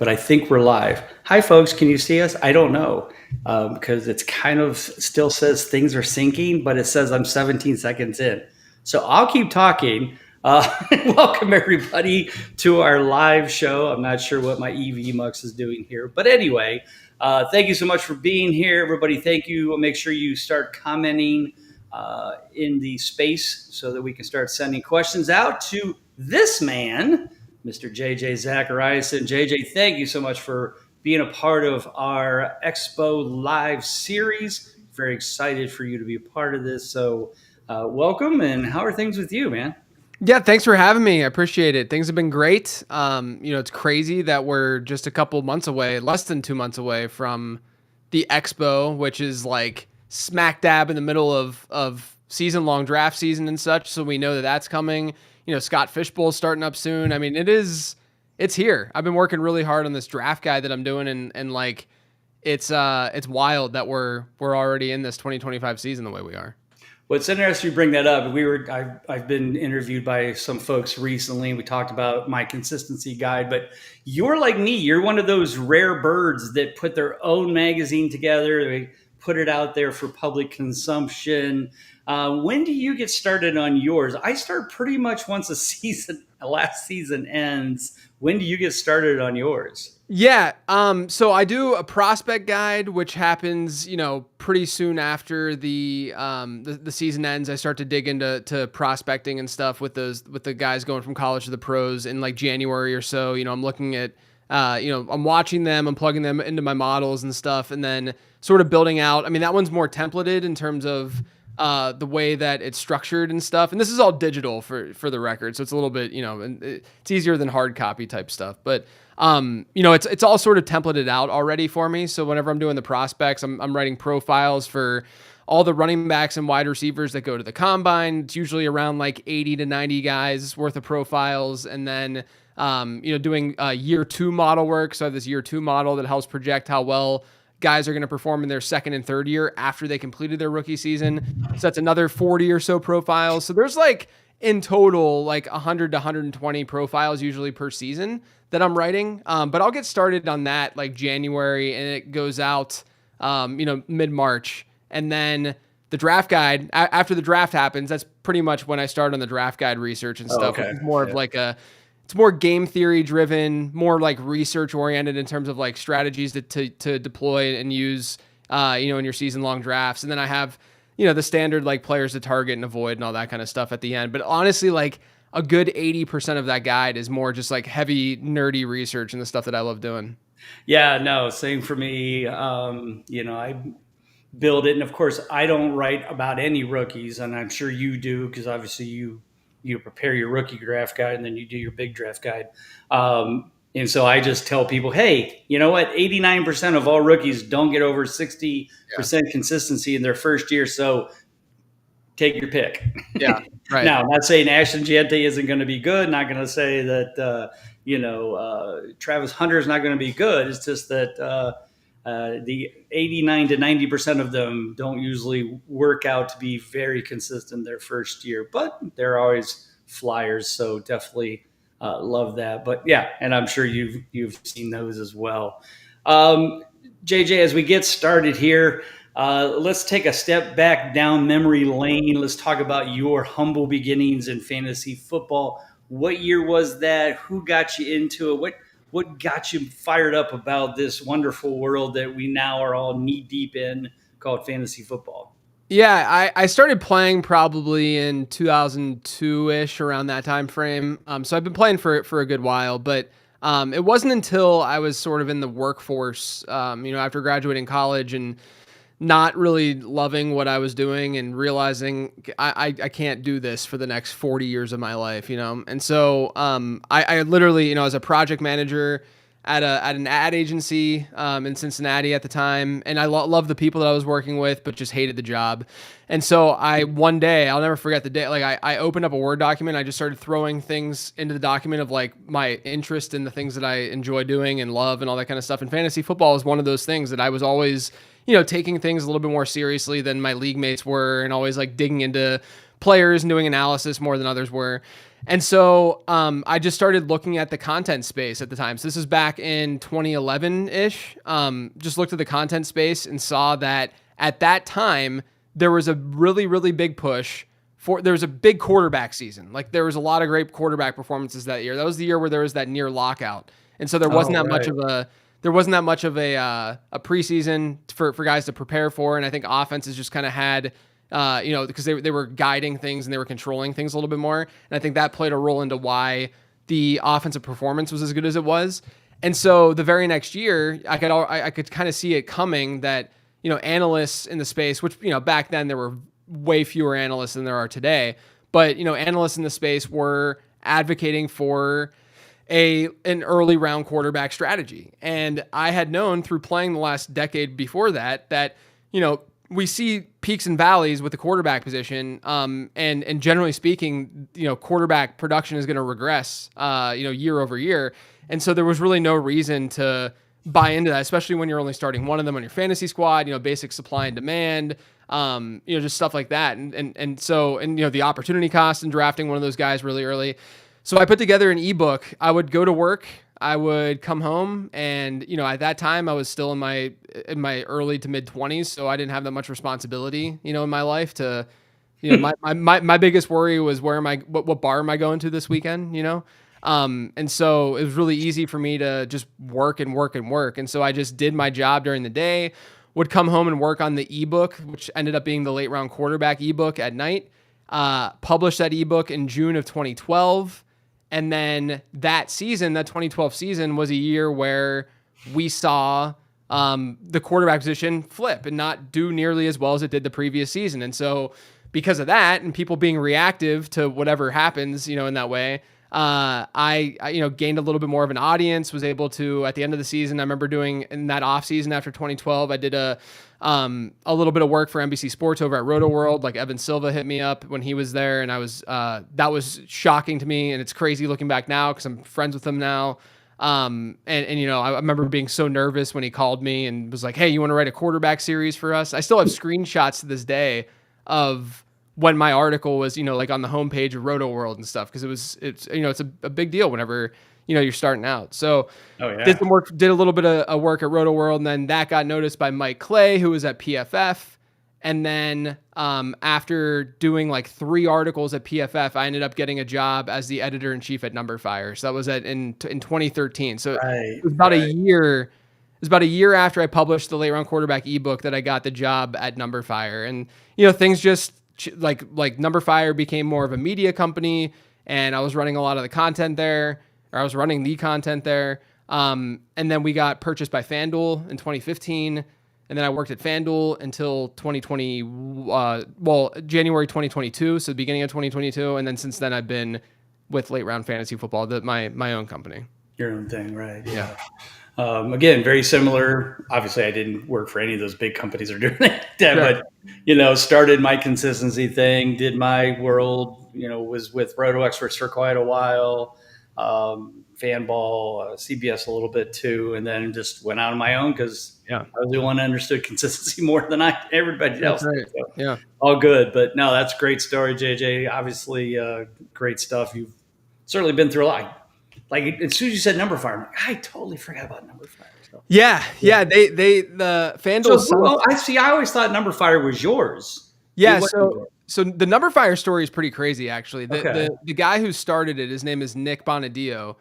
but I think we're live. Hi, folks. Can you see us? I don't know because it's kind of still says things are syncing, but it says I'm 17 seconds in. So I'll keep talking. Welcome, everybody, to our live show. I'm not sure what my EV Mux is doing here. But anyway, thank you so much for being here, everybody. Thank you. Make sure you start commenting in the space so that we can start sending questions out to this man, Mr. JJ Zachariason. JJ, thank you so much for being a part of our Expo Live series. Very excited for you to be a part of this. So welcome, and how are things with you, man? Yeah, thanks for having me. I appreciate it. Things have been great. It's crazy that we're just a couple months away, less than 2 months away from the Expo, which is like smack dab in the middle of season-long draft season and such. So we know that that's coming. Scott Fishbowl's starting up soon. I mean, it's here. I've been working really hard on this draft guide that I'm doing, and like it's wild that we're already in this 2025 season the way we are. Well, it's interesting you bring that up. I've been interviewed by some folks recently. We talked about my consistency guide, but you're like me. You're one of those rare birds that put their own magazine together. They put it out there for public consumption. When do you get started on yours? I start pretty much once last season ends. When do you get started on yours? Yeah. So I do a prospect guide, which happens, pretty soon after the season ends. I start to dig into prospecting and stuff with the guys going from college to the pros in like January or so. I'm looking at, I'm watching them, I'm plugging them into my models and stuff, and then sort of building out. I mean, that one's more templated in terms of the way that it's structured and stuff. And this is all digital for the record. So it's a little bit, it's easier than hard copy type stuff, but it's all sort of templated out already for me. So whenever I'm doing the prospects, I'm writing profiles for all the running backs and wide receivers that go to the combine. It's usually around like 80 to 90 guys worth of profiles. And then, doing year 2 model work. So I have this year 2 model that helps project how well guys are going to perform in their second and third year after they completed their rookie season. So that's another 40 or so profiles. So there's like in total, like 100 to 120 profiles usually per season that I'm writing. But I'll get started on that like January, and it goes out, mid-March. And then the draft guide, after the draft happens, that's pretty much when I start on the draft guide research and stuff. Okay. It's more of like it's more game theory driven, more like research oriented in terms of like strategies to deploy and use, in your season long drafts. And then I have, the standard like players to target and avoid and all that kind of stuff at the end. But honestly, like a good 80% of that guide is more just like heavy nerdy research and the stuff that I love doing. Yeah, no, same for me. I build it. And of course, I don't write about any rookies, and I'm sure you do, because obviously you prepare your rookie draft guide and then you do your big draft guide. And so I just tell people, hey, you know what? 89% of all rookies don't get over 60% consistency in their first year. So take your pick. Yeah. Right. Now, I'm not saying Ashton Gente isn't going to be good. Not going to say that, Travis Hunter is not going to be good. It's just that the 89 to 90% of them don't usually work out to be very consistent their first year, but they're always flyers. So definitely love that. But yeah, and I'm sure you've seen those as well. JJ, as we get started here, let's take a step back down memory lane. Let's talk about your humble beginnings in fantasy football. What year was that? Who got you into it? What got you fired up about this wonderful world that we now are all knee deep in called fantasy football? Yeah, I started playing probably in 2002-ish, around that time frame. So I've been playing for a good while, but it wasn't until I was sort of in the workforce, after graduating college and not really loving what I was doing and realizing I can't do this for the next 40 years of my life, And so I literally, as a project manager at an ad agency in Cincinnati at the time, and I loved the people that I was working with, but just hated the job. And so one day, I'll never forget the day, like I opened up a Word document, I just started throwing things into the document of like my interest in the things that I enjoy doing and love and all that kind of stuff. And fantasy football is one of those things that I was always, taking things a little bit more seriously than my league mates were, and always like digging into players and doing analysis more than others were. And so I just started looking at the content space at the time. So this is back in 2011-ish. Just looked at the content space and saw that at that time, there was a really, really big push there was a big quarterback season. Like there was a lot of great quarterback performances that year. That was the year where there was that near lockout. And so there wasn't much of a preseason for guys to prepare for. And I think offenses just kind of had, because they were guiding things and they were controlling things a little bit more. And I think that played a role into why the offensive performance was as good as it was. And so the very next year, I could kind of see it coming that, analysts in the space, which, back then there were way fewer analysts than there are today, but, analysts in the space were advocating for an early round quarterback strategy. And I had known through playing the last decade before that, we see peaks and valleys with the quarterback position. And generally speaking, quarterback production is going to regress, year over year. And so there was really no reason to buy into that, especially when you're only starting one of them on your fantasy squad, basic supply and demand, just stuff like that. And so the opportunity cost in drafting one of those guys really early. So I put together an ebook. I would go to work, I would come home, and at that time I was still in my early to mid 20s, so I didn't have that much responsibility, in my life to, my biggest worry was what bar am I going to this weekend, and so it was really easy for me to just work and work and work. And so I just did my job during the day, would come home and work on the ebook, which ended up being the late round quarterback ebook at night. Published that ebook in June of 2012. And then that 2012 season was a year where we saw the quarterback position flip and not do nearly as well as it did the previous season. And so because of that and people being reactive to whatever happens, in that way, I gained a little bit more of an audience, was able to, at the end of the season, I remember doing in that off season after 2012, I did a little bit of work for NBC Sports over at Roto World. Like Evan Silva hit me up when he was there, and I was, that was shocking to me. And it's crazy looking back now, cause I'm friends with him now. I remember being so nervous when he called me and was like, "Hey, you want to write a quarterback series for us?" I still have screenshots to this day of when my article was, like on the homepage of Roto World and stuff. Cause it's a big deal whenever, you're starting out. So did a little bit of work at Roto World, and then that got noticed by Mike Clay, who was at PFF. And then after doing like 3 articles at PFF, I ended up getting a job as the editor-in-chief at Numberfire. So that was in 2013. So it was about a year. It was about a year after I published the late round quarterback ebook that I got the job at Numberfire. And things just like Numberfire became more of a media company, and I was running a lot of the content there, or I was running the content there. And then we got purchased by FanDuel in 2015. And then I worked at FanDuel until 2020, January 2022, so the beginning of 2022. And then since then, I've been with Late Round Fantasy Football, my own company. Your own thing, right? Yeah. Again, very similar. Obviously, I didn't work for any of those big companies that are doing that, sure. But, started my consistency thing, did my world, was with Roto Experts for quite a while, Fanball, CBS a little bit too, and then just went out on my own because I was the one that understood consistency more than everybody else. Right. So, yeah, all good. But no, that's a great story, JJ. Obviously, great stuff. You've certainly been through a lot. Like as soon as you said Numberfire, I'm like, I totally forgot about Numberfire. So, yeah. The FanDuel. I always thought Numberfire was yours. Yeah. So the Numberfire story is pretty crazy, actually. The guy who started it, his name is Nick Bonadio.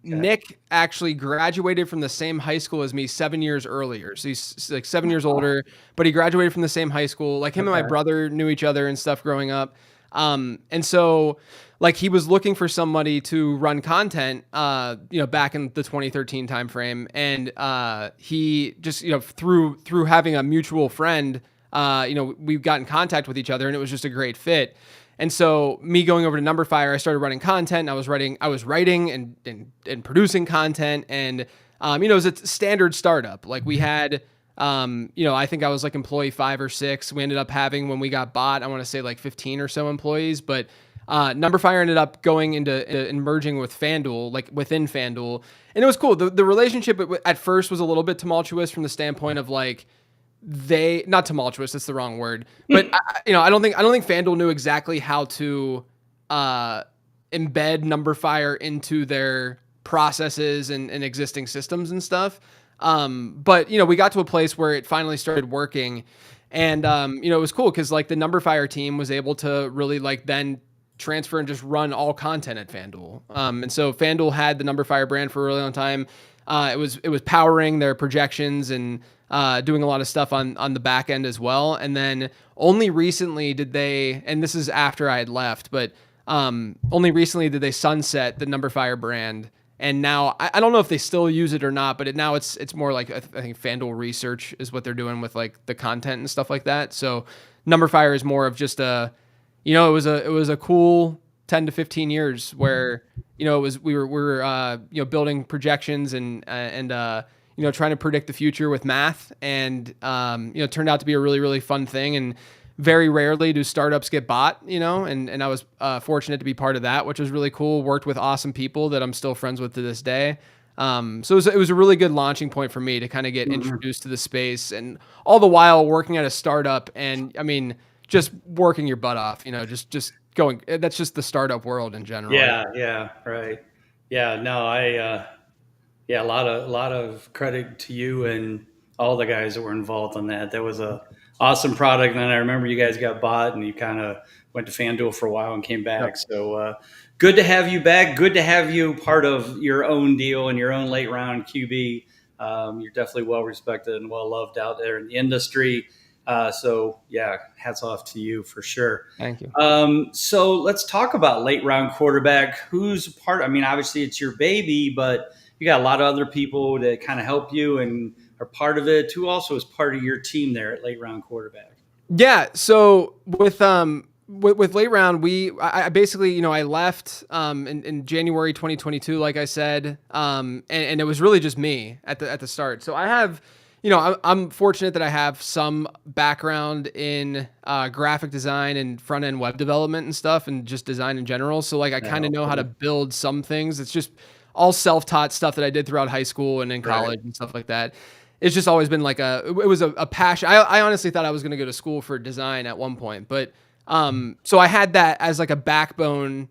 Nick actually graduated from the same high school as me 7 years earlier. So he's like 7 years older, but he graduated from the same high school. Like him and my brother knew each other and stuff growing up. And so like he was looking for somebody to run content, back in the 2013 timeframe. And, he just, through having a mutual friend, we got in contact with each other, and it was just a great fit. And so me going over to Numberfire, I started running content. I was writing and producing content, and it was a standard startup. Like we had, I think I was like employee 5 or 6. We ended up having, when we got bought, I want to say like 15 or so employees. But Numberfire ended up going into and merging with FanDuel, like within FanDuel, and it was cool. The relationship at first was a little bit tumultuous from the standpoint of like, not tumultuous, that's the wrong word, but I don't think FanDuel knew exactly how to embed Numberfire into their processes and existing systems and stuff. But we got to a place where it finally started working, and it was cool because like the Numberfire team was able to really like then transfer and just run all content at FanDuel. And so FanDuel had the Numberfire brand for a really long time. It was powering their projections and doing a lot of stuff on the back end as well. And then only recently did they, and this is after I had left, but only recently did they sunset the Numberfire brand. And now I don't know if they still use it or not, but now it's more like I think FanDuel Research is what they're doing with like the content and stuff like that. So Numberfire is more of just it was a cool 10 to 15 years where we were building projections and trying to predict the future with math, and it turned out to be a really, really fun thing. And very rarely do startups get bought, and I was fortunate to be part of that, which was really cool. Worked with awesome people that I'm still friends with to this day. So it was a really good launching point for me to kind of get introduced to the space, and all the while working at a startup. And I mean, just working your butt off, just going, that's just the startup world in general. Yeah. Right. Yeah. No, a lot of credit to you and all the guys that were involved on that. That was a awesome product. And I remember you guys got bought and you kind of went to FanDuel for a while and came back. Yep. So good to have you back. Good to have you part of your own deal and your own late round QB. You're definitely well respected and well loved out there in the industry. So yeah, hats off to you for sure. Thank you. So let's talk about late round quarterback. Who's part? I mean, obviously it's your baby, but you got a lot of other people that kind of help you and are part of it. Who also is part of your team there at late round quarterback? Yeah. So with late round, I basically, I left in January 2022, like I said, and it was really just me at the start. So I have, I'm fortunate that I have some background in graphic design and front end web development and stuff, and just design in general. So like I kind of know how to build some things. It's just all self-taught stuff that I did throughout high school and in college and stuff like that. It's just always been like it was a passion. I honestly thought I was going to go to school for design at one point, but so I had that as like a backbone,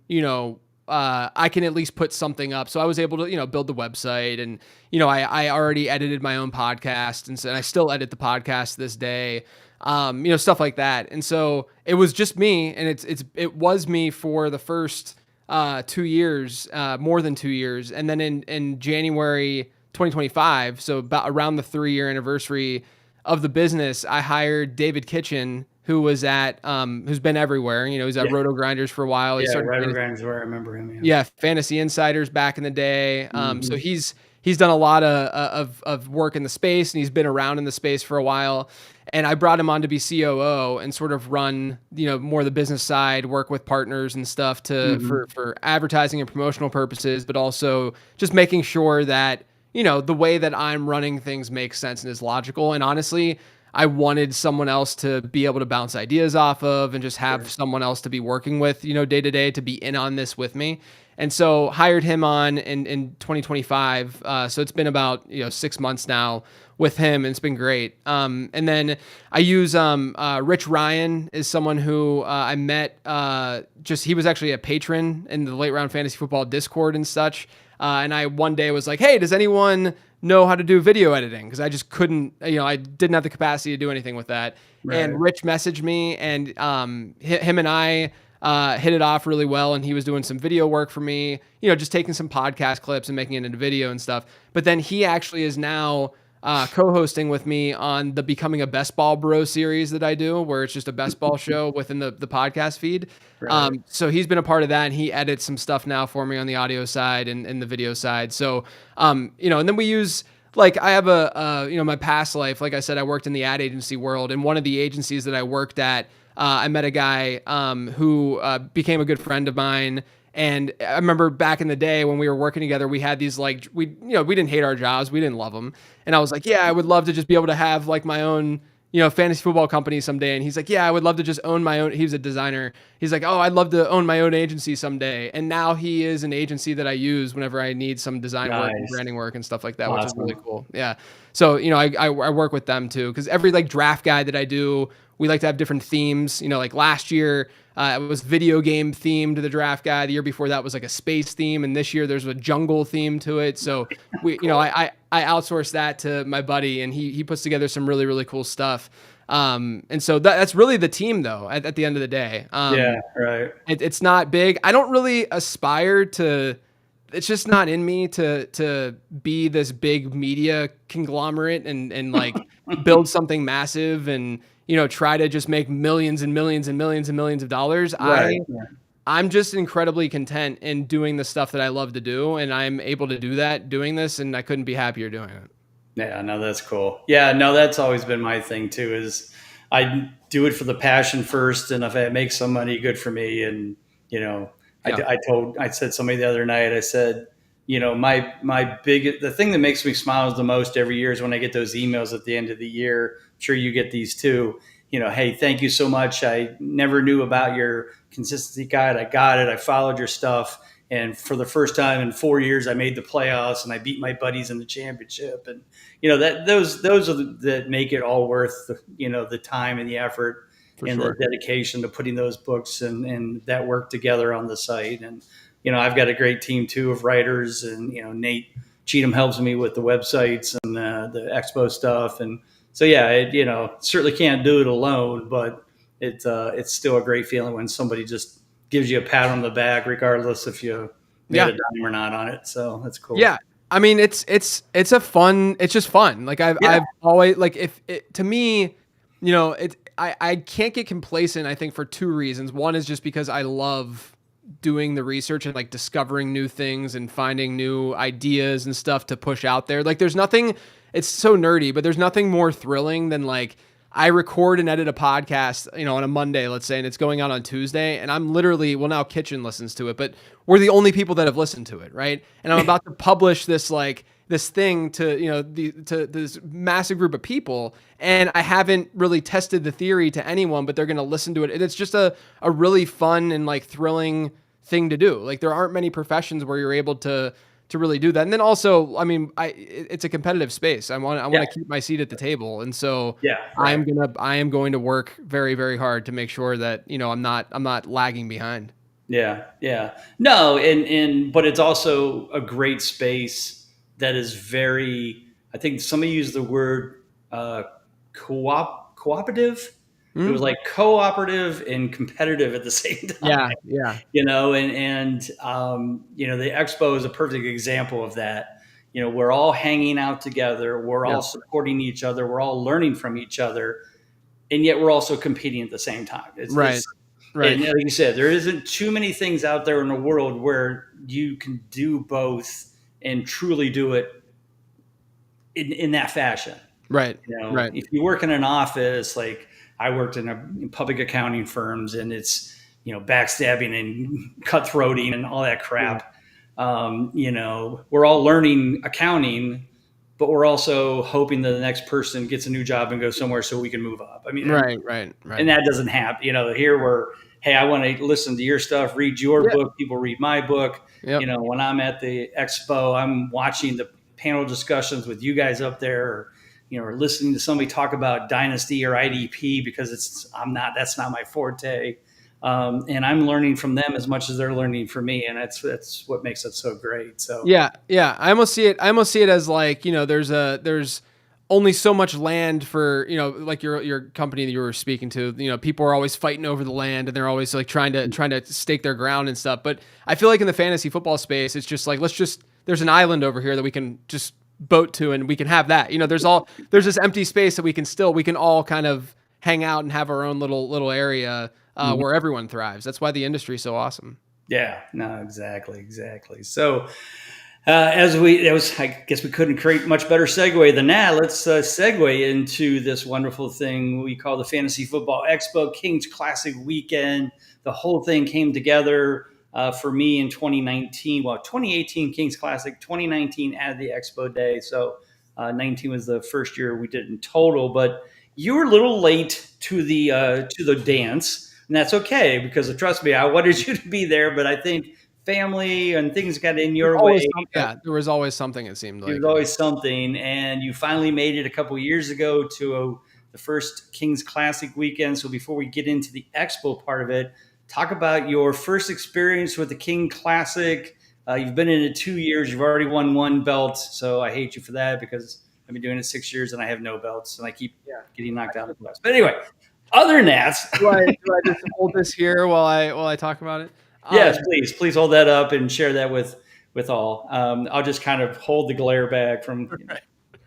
I can at least put something up. So I was able to, build the website, and, I already edited my own podcast, and I still edit the podcast to this day, stuff like that. And so it was just me, and it was me for the first 2 years, more than 2 years. And then in January 2025, so about around the 3-year anniversary of the business, I hired David Kitchen, who was who's been everywhere. He's at Roto Grinders for a while. He started Roto Grinders, where I remember him. Yeah, Fantasy Insiders back in the day. So he's done a lot of work in the space, and he's been around in the space for a while. And I brought him on to be COO and sort of run, more the business side, work with partners and stuff for advertising and promotional purposes, but also just making sure that, the way that I'm running things makes sense and is logical. And honestly, I wanted someone else to be able to bounce ideas off of and just have someone else to be working with, day to day, to be in on this with me. And so hired him on in 2025. So it's been about, 6 months now with him, and it's been great. And then I use Rich Ryan is someone who I met, he was actually a patron in the late round fantasy football Discord and such. And I one day was like, hey, does anyone know how to do video editing? Because I just couldn't, I didn't have the capacity to do anything with that. Right. And Rich messaged me, and him and I hit it off really well. And he was doing some video work for me, just taking some podcast clips and making it into video and stuff. But then he actually is now co-hosting with me on the Becoming a Best Ball Bro series that I do, where it's just a best ball show within the podcast feed. Right. So he's been a part of that, and he edits some stuff now for me on the audio side and the video side. So, and then we use, like, I have my past life, like I said, I worked in the ad agency world, and one of the agencies that I worked at, I met a guy who became a good friend of mine. And I remember back in the day when we were working together, we had these we didn't hate our jobs. We didn't love them. And I was like, yeah, I would love to just be able to have like my own, fantasy football company someday. And he's like, yeah, I would love to just own my own. He was a designer. He's like, oh, I'd love to own my own agency someday. And now he is an agency that I use whenever I need some design work and branding work and stuff like that, which is really cool. Yeah. So, I work with them too, because every like draft guide that I do we like to have different themes. Like last year, it was video game themed, the draft guy. The year before that was like a space theme, and this year there's a jungle theme to it. So we, Cool. I outsource that to my buddy, and he puts together some really really cool stuff. And so that's really the team, though. At the end of the day, Yeah, right. it's not big. I don't really aspire to. It's just not in me to be this big media conglomerate and like build something massive and try to just make millions and millions and millions and millions of dollars. Right. I'm just incredibly content in doing the stuff that I love to do, and I'm able to do that doing this, and I couldn't be happier doing it. Yeah, no, that's cool. Yeah, no, that's always been my thing too, is I do it for the passion first. And if it makes some money, good for me. And, Yeah. I said somebody the other night, I said, the thing that makes me smile the most every year is when I get those emails at the end of the year. I'm sure you get these too. Hey, thank you so much. I never knew about your consistency guide. I got it. I followed your stuff. And for the first time in 4 years, I made the playoffs and I beat my buddies in the championship. And those are that make it all worth the time and the effort For and sure. the dedication to putting those books and that work together on the site. And I've got a great team too of writers, and Nate Cheatham helps me with the websites and the expo stuff. And so certainly can't do it alone, but it's still a great feeling when somebody just gives you a pat on the back, regardless if you made Yeah. a dime or not on it. So that's cool. Yeah. I mean, it's just fun. Like I've always like if it, to me, I can't get complacent. I think for two reasons. One is just because I love doing the research and like discovering new things and finding new ideas and stuff to push out there. Like there's nothing, it's so nerdy, but there's nothing more thrilling than like I record and edit a podcast, on a Monday, let's say, and it's going out on Tuesday. And I'm literally, well, now Kitchen listens to it, but we're the only people that have listened to it. Right. And I'm about to publish this, like this thing to, to this massive group of people. And I haven't really tested the theory to anyone, but they're going to listen to it. And it's just a really fun and like thrilling thing to do. Like there aren't many professions where you're able to really do that. And then also, I mean, it's a competitive space. I want to keep my seat at the table. And so I am going to work very, very hard to make sure that, I'm not lagging behind. Yeah. Yeah. No. But it's also a great space that is very, I think somebody used the word cooperative. It was like cooperative and competitive at the same time. Yeah. The expo is a perfect example of that. We're all hanging out together. We're all supporting each other. We're all learning from each other. And yet we're also competing at the same time. Right. And like you said, there isn't too many things out there in the world where you can do both and truly do it in that fashion. Right. If you work in an office, like I worked in public accounting firms, and it's, backstabbing and cutthroating and all that crap. We're all learning accounting, but we're also hoping that the next person gets a new job and goes somewhere so we can move up. I mean, right. And that doesn't happen. Here hey, I want to listen to your stuff, read your book, people read my book. Yep. When I'm at the expo, I'm watching the panel discussions with you guys up there, or listening to somebody talk about dynasty or IDP, because that's not my forte. And I'm learning from them as much as they're learning from me. And that's what makes it so great. So yeah. I almost see it as like, there's only so much land for, like your company that you were speaking to, people are always fighting over the land, and they're always like trying to stake their ground and stuff. But I feel like in the fantasy football space, it's just like, there's an island over here that we can just boat to, and we can have that. There's this empty space that we can all kind of hang out and have our own little area where everyone thrives. That's why the industry is so awesome. Yeah, no, exactly. So I guess we couldn't create much better segue than that. Let's segue into this wonderful thing we call the Fantasy Football Expo, Kings Classic Weekend. The whole thing came together for me in 2019. Well, 2018 Kings Classic, 2019 added the Expo Day. So 19 was the first year we did in total. But you were a little late to the dance, and that's okay, because trust me, I wanted you to be there. But I think family and things got in your way. There was always something, it seemed like. There was always something, and you finally made it a couple of years ago to the first Kings Classic weekend. So before we get into the Expo part of it, talk about your first experience with the King Classic. You've been in it 2 years. You've already won one belt. So I hate you for that because I've been doing it 6 years and I have no belts and I keep getting knocked out of the playoffs. But anyway, other than that, do I just hold this here while I talk about it? Yes, please hold that up and share that with all. I'll just kind of hold the glare back from.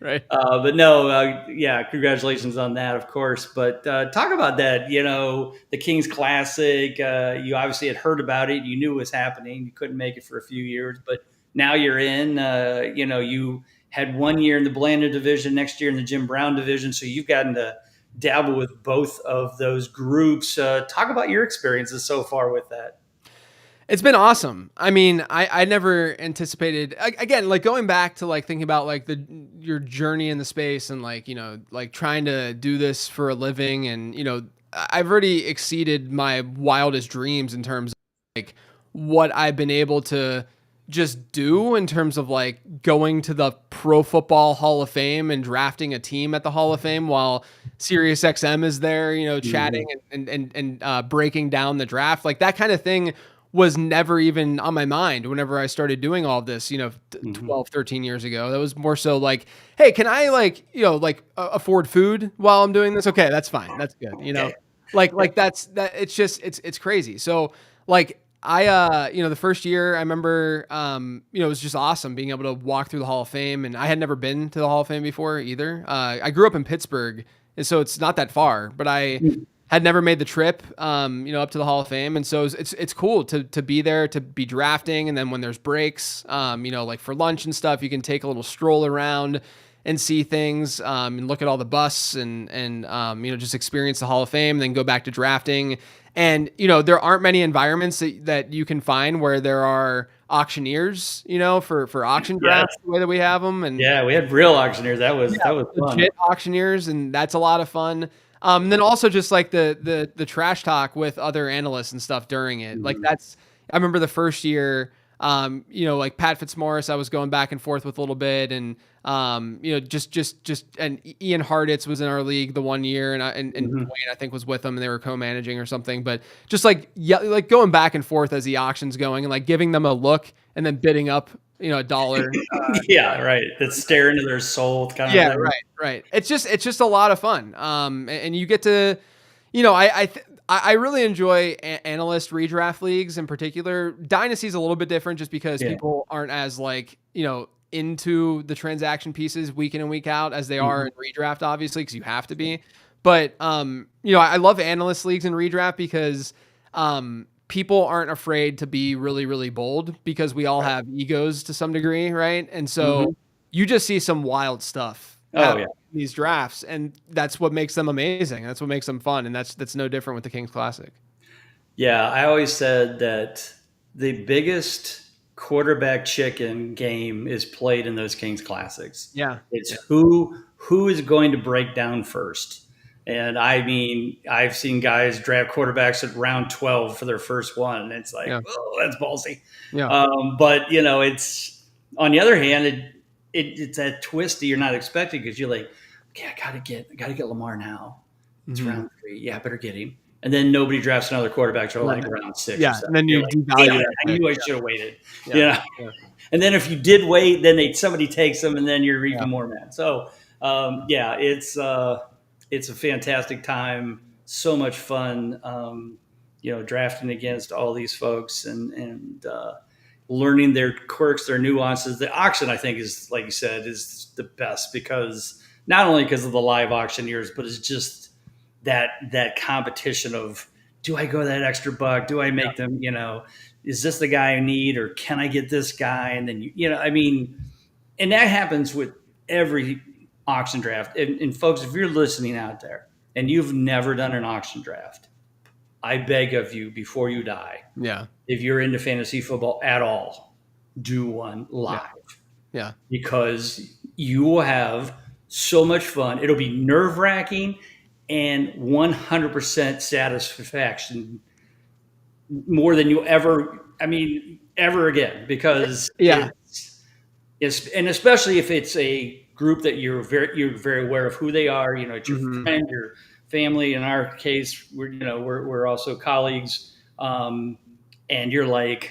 Right. But no, congratulations on that, of course. But talk about that. The Kings Classic. You obviously had heard about it. You knew it was happening. You couldn't make it for a few years, but now you're in. You had 1 year in the Blanda division, next year in the Jim Brown division, so you've gotten to dabble with both of those groups. Talk about your experiences so far with that. It's been awesome. I mean, I never anticipated, again, like going back to like thinking about like your journey in the space and like, like trying to do this for a living. And, I've already exceeded my wildest dreams in terms of like what I've been able to just do in terms of like going to the Pro Football Hall of Fame and drafting a team at the Hall of Fame while SiriusXM is there, chatting and breaking down the draft. Like that kind of thing was never even on my mind whenever I started doing all of this, 12, 13 years ago. That was more so like, hey, can I afford food while I'm doing this? Okay, that's fine. That's good. It's crazy. So like the first year I remember, it was just awesome being able to walk through the Hall of Fame, and I had never been to the Hall of Fame before either. I grew up in Pittsburgh, and so it's not that far, but I had never made the trip, up to the Hall of Fame. And so it's cool to be there, to be drafting. And then when there's breaks, like for lunch and stuff, you can take a little stroll around and see things, and look at all the busts and just experience the Hall of Fame, and then go back to drafting. And, there aren't many environments that you can find where there are auctioneers, for auction drafts, the way that we have them. And yeah, we had real auctioneers. That was fun. Legit auctioneers. And that's a lot of fun. And then also just like the trash talk with other analysts and stuff during it. Like I remember the first year, like Pat Fitzmaurice, I was going back and forth with a little bit, and and Ian Harditz was in our league the 1 year, and Dwayne, I think, was with them, and they were co-managing or something. But just like going back and forth as the auction's going, and like giving them a look and then bidding up, $1. Yeah, right. That's stare into their soul kind of thing. Yeah, right. It's just a lot of fun. And you get to, I really enjoy analyst redraft leagues in particular. Dynasty's a little bit different just because people aren't as like, into the transaction pieces week in and week out as they are in redraft, obviously, because you have to be. But, I love analyst leagues in redraft because, people aren't afraid to be really, really bold because we all have egos to some degree, right? And so you just see some wild stuff in these drafts, and that's what makes them amazing. That's what makes them fun, and that's no different with the Kings Classic. Yeah, I always said that the biggest quarterback chicken game is played in those Kings Classics. Yeah, it's who is going to break down first. And I mean, I've seen guys draft quarterbacks at round 12 for their first one. And it's like, oh, that's ballsy. Yeah. But, it's on the other hand, it's that twist that you're not expecting because you're like, okay, I gotta get Lamar now. It's round 3. Yeah, I better get him. And then nobody drafts another quarterback till like round 6. Yeah, and then you devalue it. I knew I should have waited. Yeah. And then if you did wait, then somebody takes them, and then you're even more mad. So, it's a fantastic time, so much fun, drafting against all these folks and learning their quirks, their nuances. The auction, I think, is, like you said, is the best because not only because of the live auctioneers, but it's just that competition of, do I go that extra buck? Do I make them, is this the guy I need, or can I get this guy? And then, and that happens with every auction draft. And folks, if you're listening out there and you've never done an auction draft, I beg of you, before you die, if you're into fantasy football at all, do one live. Yeah. Because you will have so much fun. It'll be nerve-wracking and 100% satisfaction, more than you'll ever again, because and especially if it's a group that you're very aware of who they are. It's your Mhm. friend, your family. In our case, we're also colleagues, and you're like,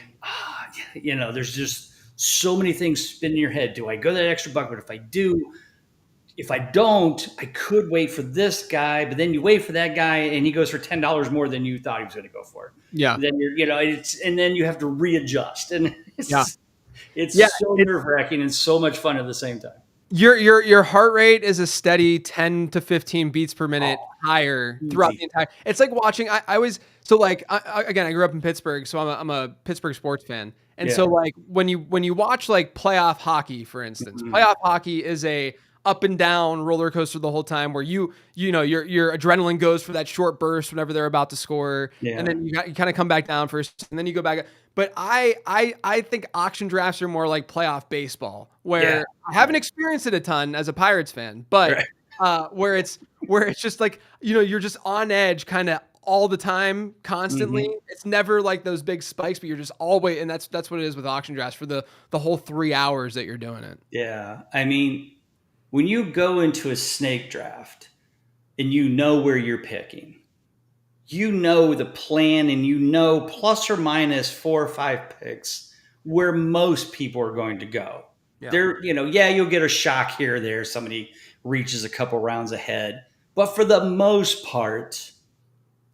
there's just so many things spinning in your head. Do I go that extra buck? But if I do, if I don't, I could wait for this guy, but then you wait for that guy and he goes for $10 more than you thought he was going to go for. Yeah. Then and then you have to readjust, and Yeah. Yeah. it's so nerve wracking and so much fun at the same time. Your heart rate is a steady 10 to 15 beats per minute Oh, higher throughout easy. the entire. It's like watching. I was so like again. I grew up in Pittsburgh, so I'm a Pittsburgh sports fan. And so Yeah. like when you watch like playoff hockey, for instance, Mhm. playoff hockey is a up and down roller coaster the whole time where your adrenaline goes for that short burst whenever they're about to score, and Yeah. then you kind of come back down first, and then you go back. But I think auction drafts are more like playoff baseball, Yeah. where I haven't experienced it a ton as a Pirates fan, but Right. where it's just like you're just on edge kind of all the time, constantly. Mhm. It's never like those big spikes, but you're just always, and that's what it is with auction drafts for the whole 3 hours that you're doing it. Yeah. I mean, when you go into a snake draft and you know where you're picking, you know the plan, and plus or minus 4 or 5 picks where most people are going to go. Yeah. Yeah, you'll get a shock here or there. Somebody reaches a couple rounds ahead. But for the most part,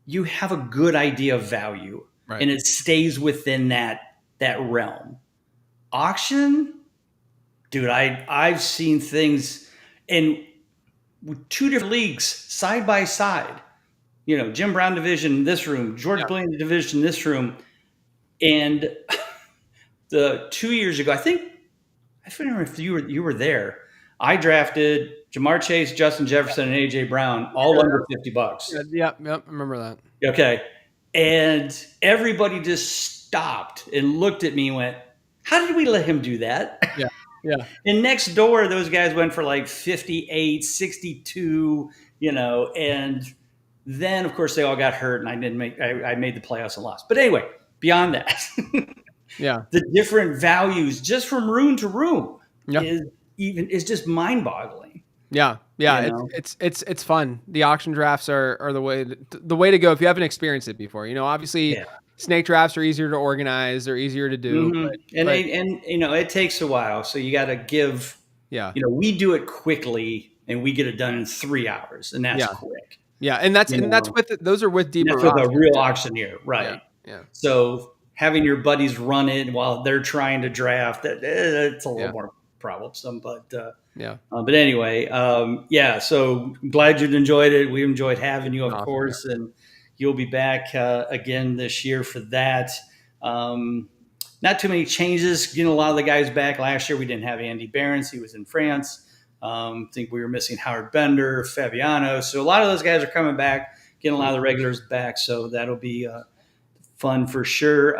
you have a good idea of value, Right. and it stays within that realm. Auction, dude, I've seen things in two different leagues side by side. Jim Brown division in this room, George Yeah. Blaney division in this room, and the 2 years ago, I don't remember if you were there. I drafted Jamar Chase, Justin Jefferson, and AJ Brown, all under $50. Yeah, I remember that. Okay, and everybody just stopped and looked at me and went, "How did we let him do that?" Yeah. Yeah. And next door, those guys went for like 58, 62, and then of course they all got hurt, and I made the playoffs and lost. But anyway, beyond that, Yeah. the different values just from room to room Yeah. is just mind boggling. Yeah. It's fun. The auction drafts are the way to go if you haven't experienced it before. Obviously Yeah. snake drafts are easier to organize, they're easier to do. Mhm. And it takes a while, so you got to give. Yeah. We do it quickly, and we get it done in 3 hours, and that's quick. Yeah, and that's those are with deeper That's with a auctions. real auctioneer, right? Yeah. So having your buddies run it while they're trying to draft, it's a little more troublesome. But but anyway, So glad you enjoyed it. We enjoyed having you, of course, and you'll be back again this year for that. Not too many changes. Getting a lot of the guys back last year. We didn't have Andy Behrens; he was in France. I think we were missing Howard Bender, Fabiano. So a lot of those guys are coming back, getting a lot of the regulars back. So that'll be fun for sure.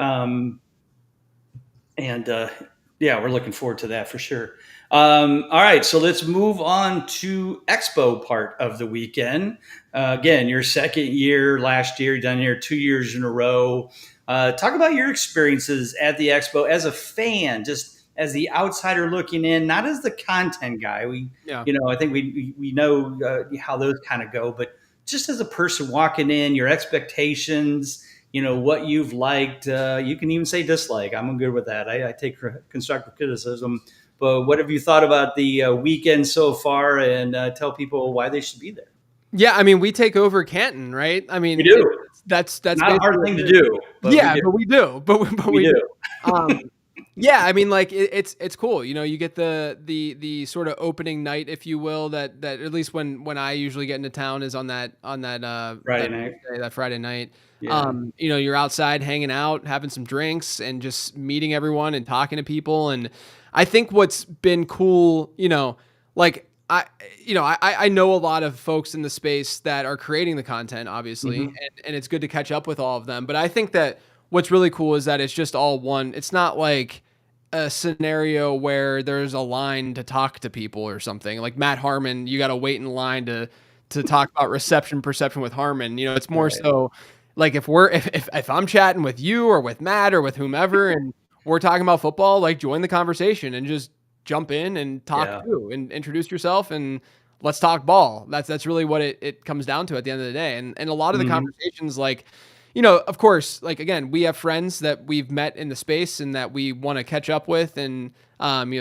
We're looking forward to that for sure. All right, so let's move on to Expo part of the weekend. Again, your second year last year, done here 2 years in a row. Talk about your experiences at the Expo as a fan, just as the outsider looking in, not as the content guy. I think we know how those kind of go, but just as a person walking in, your expectations, what you've liked. You can even say dislike. I'm good with that. I take constructive criticism. But what have you thought about the weekend so far, and tell people why they should be there? Yeah, I mean, we take over Canton, right? I mean, we do. That's not a hard thing to do. But we do. But we do. Yeah, I mean, like it's cool. You get the sort of opening night, if you will, that at least when I usually get into town is on that Friday night. Yeah. You're outside hanging out, having some drinks, and just meeting everyone and talking to people. And I think what's been cool, I know a lot of folks in the space that are creating the content, obviously, and it's good to catch up with all of them. But I think that what's really cool is that it's just all one. It's not like a scenario where there's a line to talk to people or something. Like Matt Harmon, you got to wait in line to talk about reception perception with Harmon. It's more so like if I'm chatting with you or with Matt or with whomever and we're talking about football, like join the conversation and just jump in and talk Yeah. too and introduce yourself and let's talk ball. That's really what it comes down to at the end of the day. And a lot of the Mhm. conversations, like, of course, like, again, we have friends that we've met in the space and that we want to catch up with and,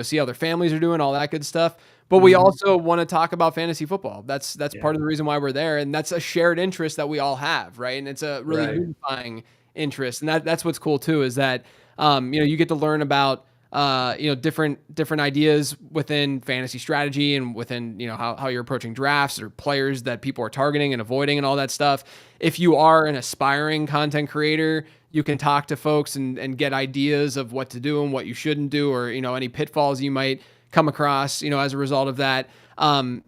see how their families are doing, all that good stuff. But we Mhm. also want to talk about fantasy football. That's Yeah. part of the reason why we're there. And that's a shared interest that we all have. Right. And it's a really Right. unifying interest. And that's what's cool too, is that, you get to learn about, different ideas within fantasy strategy and within, how you're approaching drafts or players that people are targeting and avoiding and all that stuff. If you are an aspiring content creator, you can talk to folks and get ideas of what to do and what you shouldn't do, or, any pitfalls you might come across, as a result of that.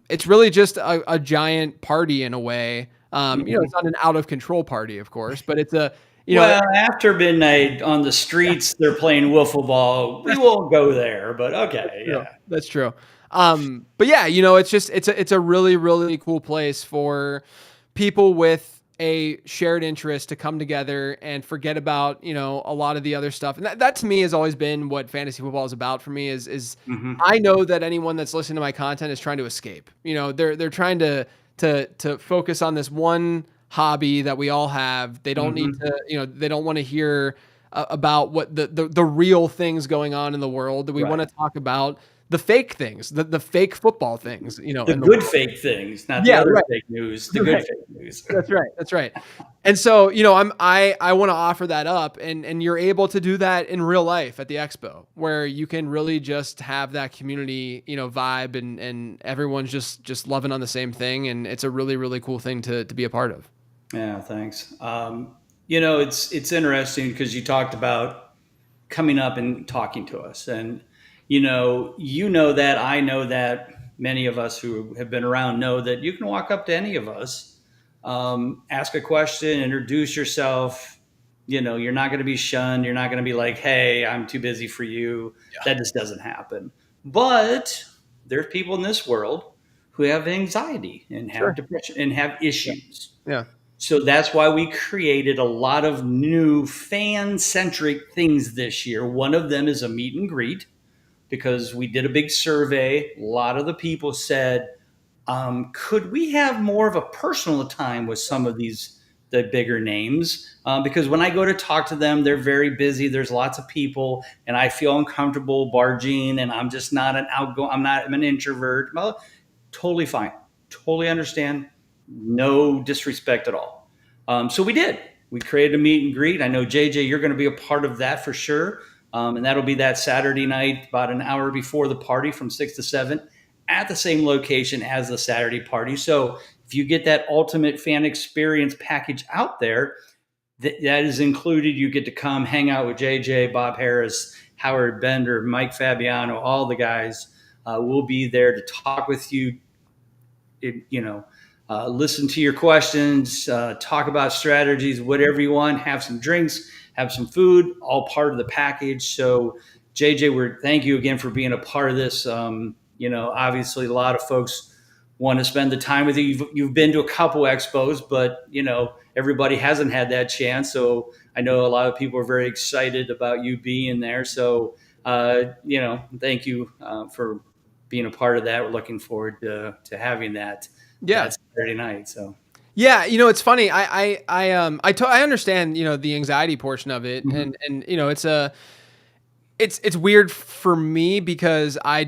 It's really just a giant party in a way. Mhm. It's not an out of control party, of course, but it's a, Well, after midnight on the streets, they're playing wiffle ball. We won't go there, but okay, true. yeah. That's true. But yeah, it's just it's a really really cool place for people with a shared interest to come together and forget about a lot of the other stuff. And that to me has always been what fantasy football is about for me. Is Mhm. I know that anyone that's listening to my content is trying to escape. They're trying to focus on this one hobby that we all have. They don't need Mhm. to, they don't want to hear about what the real things going on in the world. That we want Right. to talk about the fake things, the fake football things, The in the good world. fake things, not the Yeah, other right. fake news, the good Right. fake news. That's right. That's right. And so, I want to offer that up, and you're able to do that in real life at the expo, where you can really just have that community, vibe, and everyone's just loving on the same thing. And it's a really, really cool thing to be a part of. Yeah, thanks. It's interesting because you talked about coming up and talking to us, and that I know that many of us who have been around know that you can walk up to any of us, ask a question, introduce yourself. You're not going to be shunned. You're not going to be like, "Hey, I'm too busy for you." That just doesn't happen. But there's people in this world who have anxiety and have Sure. depression and have Yeah. issues. Yeah. So that's why we created a lot of new fan centric things this year. One of them is a meet and greet because we did a big survey. A lot of the people said, could we have more of a personal time with some of the bigger names? Because when I go to talk to them, they're very busy. There's lots of people, and I feel uncomfortable barging, and I'm just not an outgoing. I'm an introvert. Well, totally fine. Totally understand. No disrespect at all. So we did. We created a meet and greet. I know, JJ, you're going to be a part of that for sure. And that'll be that Saturday night, about an hour before the party from 6 to 7 at the same location as the Saturday party. So if you get that ultimate fan experience package out there, that is included. You get to come hang out with JJ, Bob Harris, Howard Bender, Mike Fabiano, all the guys. Will be there to talk with you, listen to your questions, talk about strategies, whatever you want, have some drinks, have some food, all part of the package. So, JJ, thank you again for being a part of this. Obviously, a lot of folks want to spend the time with you. You've been to a couple expos, but everybody hasn't had that chance. So I know a lot of people are very excited about you being there. So thank you for being a part of that. We're looking forward to having Yeah. that Saturday night. So Yeah, it's funny. I understand, the anxiety portion of it, Mhm. and it's weird for me because I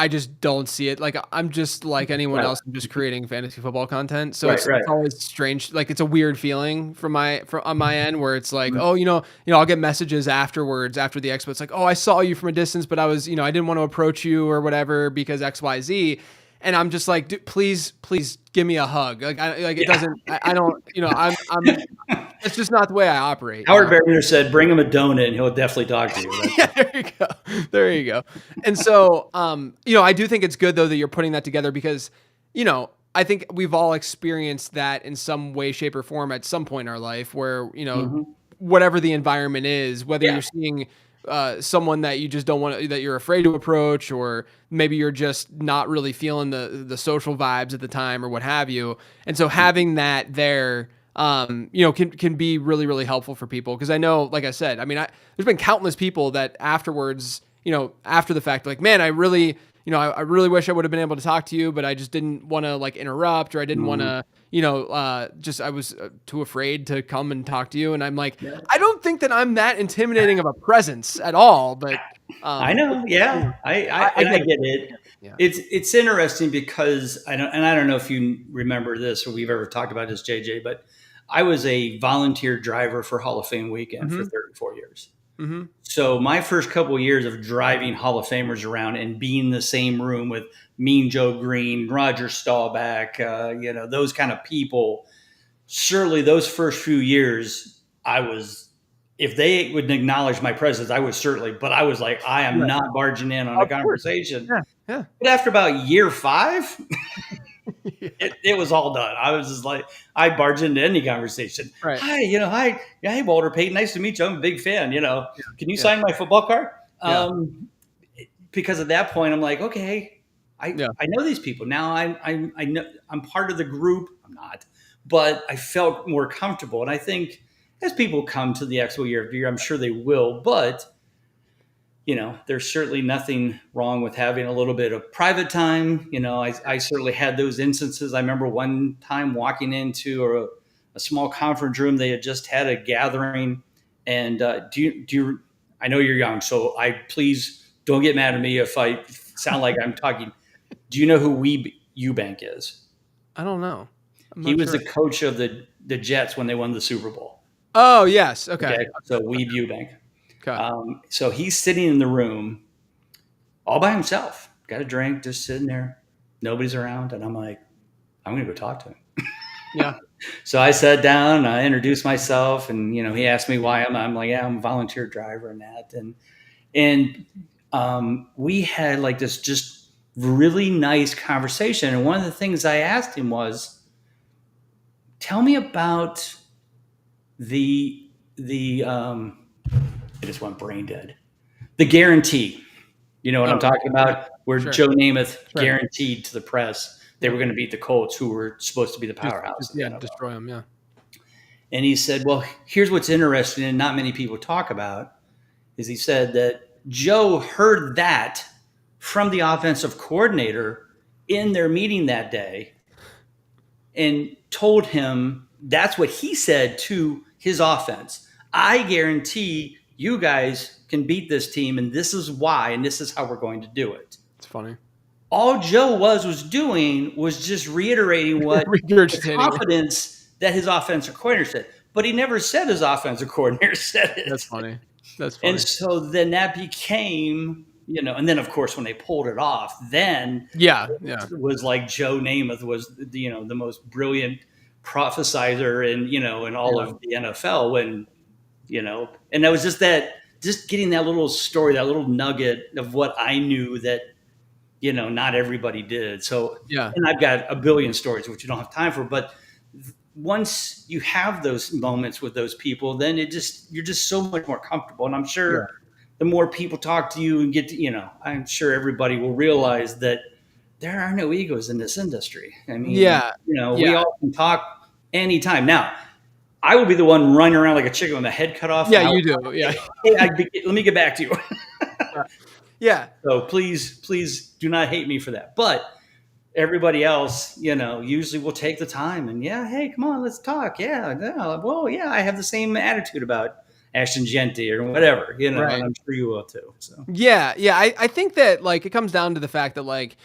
just don't see it. Like, I'm just like anyone Right, else. I'm just creating fantasy football content. So right, it's right. always strange. Like, it's a weird feeling from on my end where it's like, Mhm. oh, I'll get messages afterwards after the expo. It's like, oh, I saw you from a distance, but I was, I didn't want to approach you or whatever because XYZ. And I'm just like, dude, please give me a hug. It Yeah. doesn't, I don't, it's just not the way I operate, Howard Berger said, "Bring him a donut, and he'll definitely talk to you." Yeah, there you go. There you go. And so, I do think it's good though that you're putting that together because, I think we've all experienced that in some way, shape, or form at some point in our life where, Mhm. whatever the environment is, whether Yeah. you're seeing someone that you just don't want to, that you're afraid to approach, or maybe you're just not really feeling the social vibes at the time or what have you. And so having that there, can be really, really helpful for people. Cause I know, like I said, I mean, there's been countless people that afterwards, after the fact, like, man, I really, I really wish I would have been able to talk to you, but I just didn't want to like interrupt, or I didn't want to, I was too afraid to come and talk to you. And I'm like, I don't think that I'm that intimidating of a presence at all, but I know. Yeah. I get it. Yeah. It's interesting because I don't know if you remember this or we've ever talked about this, JJ, but I was a volunteer driver for Hall of Fame weekend for 34 years. Mm-hmm. So my first couple of years of driving Hall of Famers around and being in the same room with Mean Joe Green, Roger Staubach, those kind of people, certainly those first few years, if they would acknowledge my presence, I would certainly, but I was like, I am not barging in on a conversation. Yeah. But after about year 5, it was all done. I was just like, I barge into any conversation. Right. Hi, hey, Walter Payton, nice to meet you. I'm a big fan. Can you sign my football card? Because at that point, I'm like, okay, I know these people now. I know I'm part of the group. I'm not, but I felt more comfortable. And I think as people come to the Expo year after year, I'm sure they will. But there's certainly nothing wrong with having a little bit of private time. I certainly had those instances. I remember one time walking into a small conference room. They had just had a gathering. And do you, I know you're young, so please don't get mad at me if I sound like I'm talking. Do you know who Weeb Eubank is? I don't know. He was the coach of the Jets when they won the Super Bowl. Oh, yes. Okay. So Weeb Eubank. Okay. So he's sitting in the room all by himself, got a drink, just sitting there. Nobody's around. And I'm like, I'm going to go talk to him. Yeah. So I sat down, I introduced myself, and, he asked me why I'm like, yeah, I'm a volunteer driver and that. And we had like this just really nice conversation. And one of the things I asked him was, tell me about I just went brain dead. The guarantee. You know what I'm talking about? Where Joe Namath guaranteed to the press they were going to beat the Colts, who were supposed to be the powerhouse. Destroy them, yeah. And he said, well, here's what's interesting and not many people talk about, is he said that Joe heard that from the offensive coordinator in their meeting that day and told him that's what he said to his offense. I guarantee you guys can beat this team, and this is why, and this is how we're going to do it. It's funny. All Joe was doing was just reiterating what the confidence that his offensive coordinator said. But he never said his offensive coordinator said it. That's funny. That's funny. And so then that became, and then of course when they pulled it off, then it was like Joe Namath was the most brilliant prophesizer in all of the NFL when, and that was just getting that little story, that little nugget of what I knew that, not everybody did. So, and I've got a billion stories, which you don't have time for, but once you have those moments with those people, then you're just so much more comfortable. And I'm sure the more people talk to you and get to, I'm sure everybody will realize that there are no egos in this industry. I mean, we all can talk anytime. Now, I will be the one running around like a chicken with my head cut off. Yeah, you do. Yeah. Hey, let me get back to you. Yeah. So please do not hate me for that. But everybody else, usually will take the time and hey, come on, let's talk. Yeah. Well, I have the same attitude about Ashton Genty or whatever, and I'm sure you will too. So yeah. I think that like it comes down to the fact that like,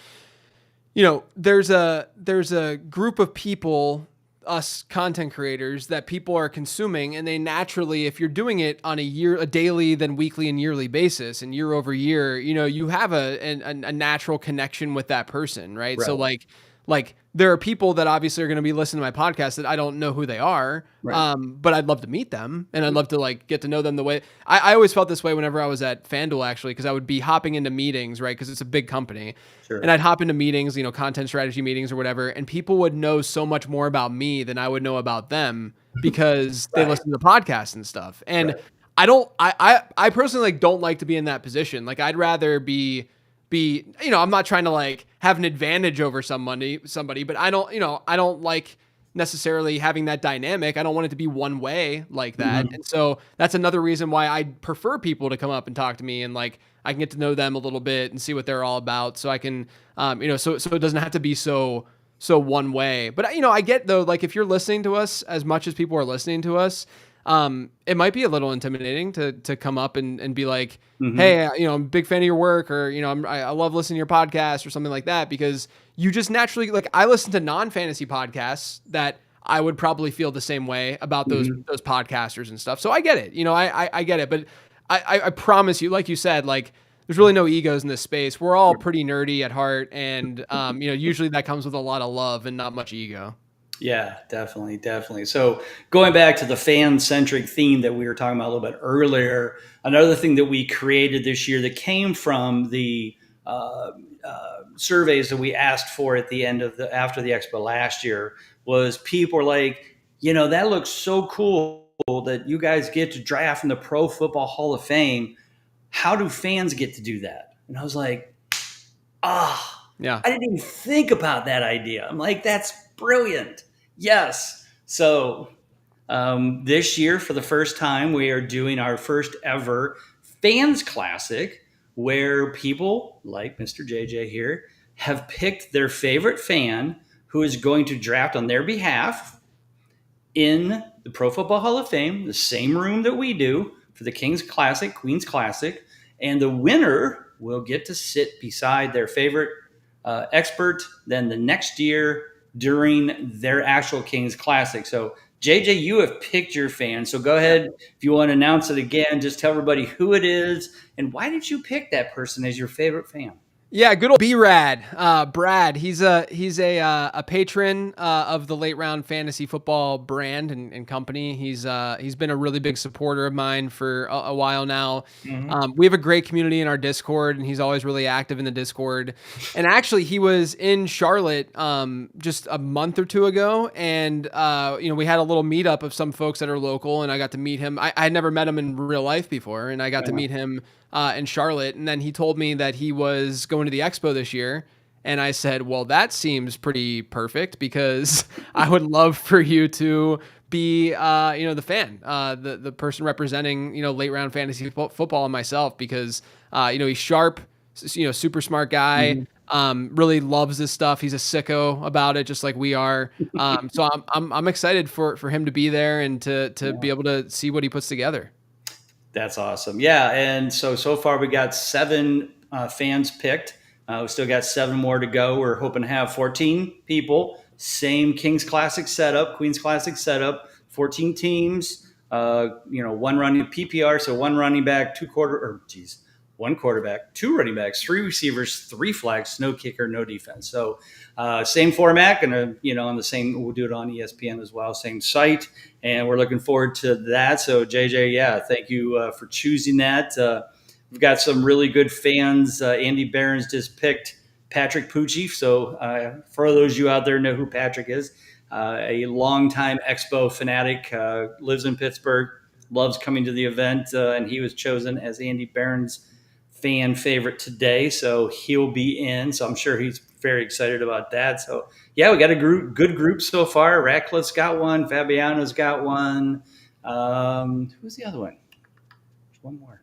there's a group of people, us content creators, that people are consuming, and they naturally, if you're doing it on a daily, then weekly and yearly basis, and year over year, you have a natural connection with that person, right? So like there are people that obviously are going to be listening to my podcast that I don't know who they are, but I'd love to meet them, and I'd love to like get to know them the way I always felt this way whenever I was at FanDuel, actually, because I would be hopping into meetings, right? Because it's a big company. Sure. And I'd hop into meetings, content strategy meetings or whatever, and people would know so much more about me than I would know about them because they listen to the podcast and stuff. And I personally like don't like to be in that position. Like I'd rather be I'm not trying to like have an advantage over somebody, but I don't like necessarily having that dynamic. I don't want it to be one way like that. Mhm. And so that's another reason why I prefer people to come up and talk to me, and like I can get to know them a little bit and see what they're all about. So I can, so it doesn't have to be so one way. But I get though, like if you're listening to us as much as people are listening to us, it might be a little intimidating to come up and be like, Mhm. hey, I'm a big fan of your work, or I love listening to your podcast or something like that, because you just naturally, like, I listen to non-fantasy podcasts that I would probably feel the same way about those Mhm. podcasters and stuff. So I get it, I get it, but I promise you, like you said, like there's really no egos in this space. We're all pretty nerdy at heart, and usually that comes with a lot of love and not much ego. Yeah, definitely, definitely. So going back to the fan-centric theme that we were talking about a little bit earlier, another thing that we created this year that came from the surveys that we asked for at the end of after the expo last year was people were like, that looks so cool that you guys get to draft in the Pro Football Hall of Fame. How do fans get to do that? And I was like, Yeah. I didn't even think about that idea. I'm like, that's brilliant. Yes. So this year, for the first time, we are doing our first ever Fans Classic, where people like Mr. JJ here have picked their favorite fan who is going to draft on their behalf in the Pro Football Hall of Fame, the same room that we do for the Kings Classic, Queens Classic, and the winner will get to sit beside their favorite expert then the next year during their actual Kings Classic. So, JJ, you have picked your fan. So go ahead. If you want to announce it again, just tell everybody who it is and why did you pick that person as your favorite fan? Yeah, good old B-Rad. Brad, he's a patron of the Late Round Fantasy Football brand and company. He's been a really big supporter of mine for a while now. Mm-hmm. We have a great community in our Discord, and he's always really active in the Discord. And actually, he was in Charlotte just a month or two ago, and we had a little meetup of some folks that are local, and I got to meet him. I had never met him in real life before, and I got to meet him in Charlotte. And then he told me that he was going to the expo this year. And I said, well, that seems pretty perfect, because I would love for you to be, the fan, the person representing, late round fantasy football, and myself, because, he's sharp, super smart guy. Really loves this stuff. He's a sicko about it, just like we are. So I'm excited for him to be there and to be able to see what he puts together. That's awesome. Yeah. And so far we got 7 fans picked. We still got 7 more to go. We're hoping to have 14 people. Same Kings Classic setup, Queens Classic setup, 14 teams, one running PPR. So one running back, one quarterback, 2 running backs, 3 receivers, 3 flags, no kicker, no defense. So same format, and on the same, we'll do it on ESPN as well, same site, and we're looking forward to that. So JJ, yeah, thank you for choosing that. We've got some really good fans. Andy Barron's just picked Patrick Pucci. So for those of you out there know who Patrick is, a longtime Expo fanatic, lives in Pittsburgh, loves coming to the event, and he was chosen as Andy Barron's fan favorite today. So he'll be in. So I'm sure he's very excited about that. So yeah, we got a good group so far. Ratcliffe's got one. Fabiano's got one. Who's the other one? There's one more.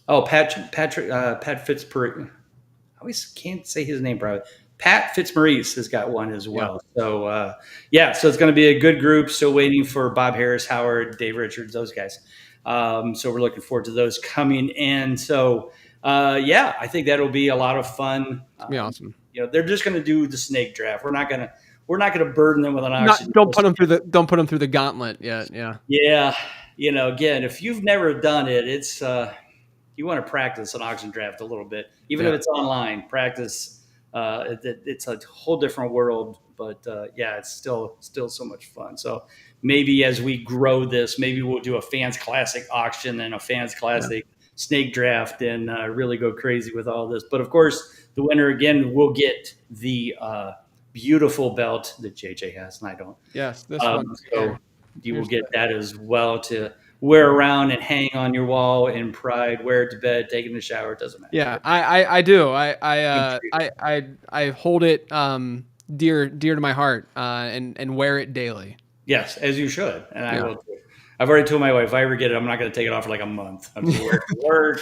Oh, Pat Fitzpatrick. I always can't say his name probably. Pat Fitzmaurice has got one as well. Yeah. So so it's going to be a good group. Still waiting for Bob Harris, Howard, Dave Richards, those guys. So we're looking forward to those coming in. So I think that'll be a lot of fun. It'll be awesome. They're just going to do the snake draft. We're not going to burden them with an auction. Don't put them through the gauntlet yet. Yeah. Yeah. Again, if you've never done it, it's you want to practice an auction draft a little bit, even if it's online. Practice. It's a whole different world, but it's still so much fun. So maybe as we grow this, maybe we'll do a Fans Classic auction and a Fans Classic snake draft and really go crazy with all this. But of course, the winner again will get the beautiful belt that JJ has, and I don't. Yes, this one. So you will get that as well to wear around and hang on your wall in pride, wear it to bed, take it in the shower. It doesn't matter. Yeah, I do. I hold it dear to my heart, and wear it daily. Yes, as you should, and I will too. I've already told my wife, if I ever get it, I'm not going to take it off for like a month. I'm just wear it to work,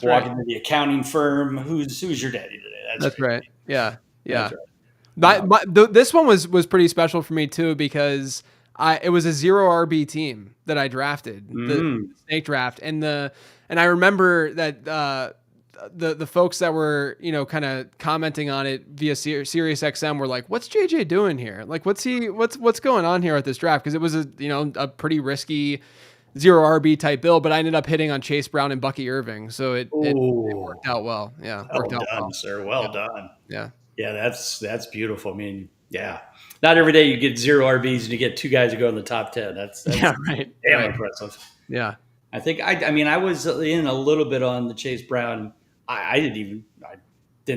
walk into the accounting firm. Who's your daddy today? That's right. Yeah. That's Yeah. right. This one was pretty special for me too, because it was a 0 RB team that I drafted, the snake draft, and I remember that the folks that were, you know, kind of commenting on it via Sirius XM were like, "What's JJ doing here? Like, what's going on here at this draft?" Because it was a pretty risky 0 RB type build, but I ended up hitting on Chase Brown and Bucky Irving, so it worked out well. Yeah, worked out well, sir. Well done. Yeah. Yeah, that's beautiful. I mean, yeah, not every day you get 0 RBs and you get 2 guys who go in the top 10. That's right. Damn impressive. Yeah. I think I was in a little bit on the Chase Brown. I didn't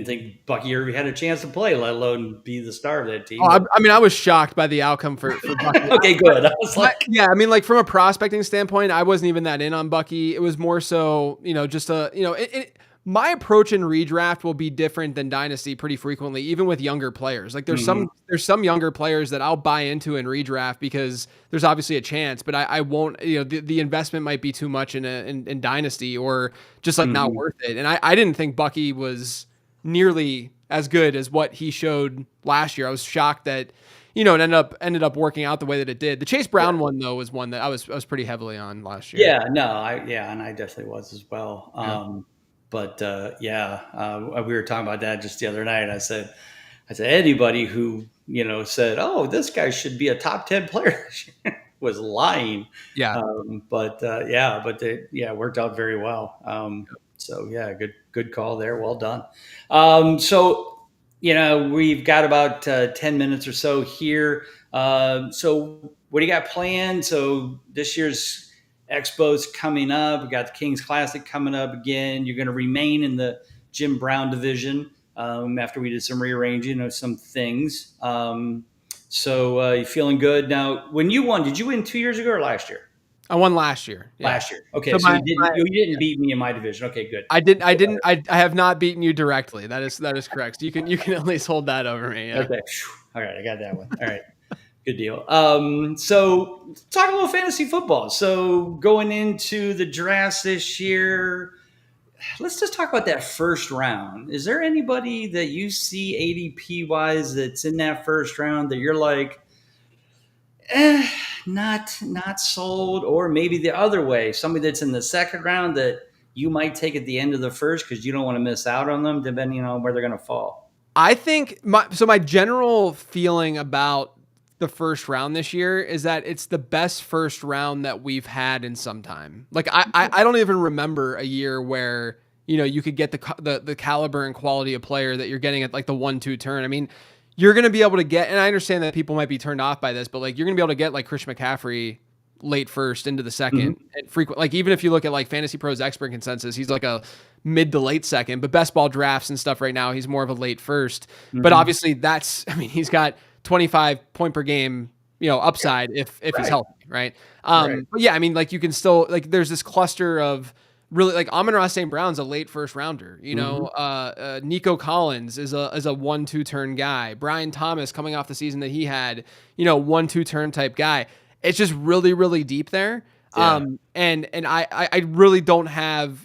think Bucky Irving had a chance to play, let alone be the star of that team. Oh, I was shocked by the outcome for Bucky. Okay, good. I was like, yeah, I mean, like from a prospecting standpoint, I wasn't even that in on Bucky. It was more so, just my approach in redraft will be different than dynasty pretty frequently, even with younger players. Like there's some younger players that I'll buy into in redraft because there's obviously a chance, but I won't, the investment might be too much in dynasty, or just like not worth it. And I didn't think Bucky was nearly as good as what he showed last year. I was shocked that, it ended up working out the way that it did. The Chase Brown one though was one that I was pretty heavily on last year. Yeah, no, and I definitely was as well. But we were talking about that just the other night. I said anybody who said, "Oh, this guy should be a top 10 player," was lying. Yeah. It worked out very well. So yeah, good call there. Well done. We've got about 10 minutes or so here. So what do you got planned? So this year's Expo's coming up. We got the Kings Classic coming up again. You're going to remain in the Jim Brown division after we did some rearranging of some things. So you feeling good now? When you won, did you win 2 years ago or last year? I won last year. Yeah. Last year. Okay. So you didn't beat me in my division. Okay, good. I have not betten you directly. That is correct. So you can at least hold that over me. Yeah. Okay. All right. I got that one. All right. Good deal. So talk a little fantasy football. So going into the drafts this year, let's just talk about that first round. Is there anybody that you see ADP wise that's in that first round that you're like, not sold, or maybe the other way, somebody that's in the second round that you might take at the end of the first because you don't want to miss out on them, depending on where they're going to fall? I think my general feeling about the first round this year is that it's the best first round that we've had in some time. Like I don't even remember a year where you could get the caliber and quality of player that you're getting at like the 1-2 turn. I mean, you're going to be able to get, and I understand that people might be turned off by this, but like you're going to be able to get like Christian McCaffrey late first into the second, and frequent. Like even if you look at like Fantasy Pros expert consensus, he's like a mid to late second. But best ball drafts and stuff right now, he's more of a late first. But obviously he's got 25 point per game, upside if he's healthy, right? But yeah, I mean, like you can still like there's this cluster of really like Amon-Ra St. Brown's a late first rounder. Nico Collins is a 1-2 turn guy. Brian Thomas coming off the season that he had, 1-2 turn type guy. It's just really, really deep there. Yeah. And I really don't have,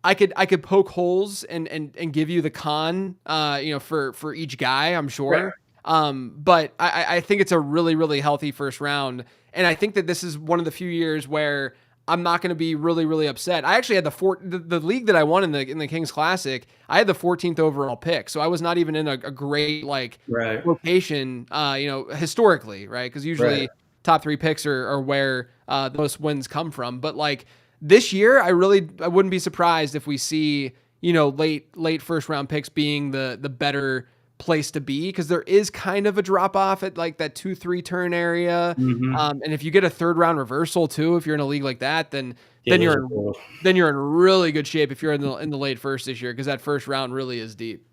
I could poke holes and give you the con, for each guy, I'm sure. Right. But I think it's a really, really healthy first round. And I think that this is one of the few years where I'm not going to be really, really upset. I actually had the league that I won in the Kings Classic. I had the 14th overall pick, so I was not even in a great location, historically, right? Because usually top 3 picks are where the most wins come from. But like this year, I wouldn't be surprised if we see late first round picks being the better place to be, because there is kind of a drop off at like that 2-3 turn area. And if you get a third round reversal too, if you're in a league like that, then you're in really good shape if you're in the late first this year, because that first round really is deep.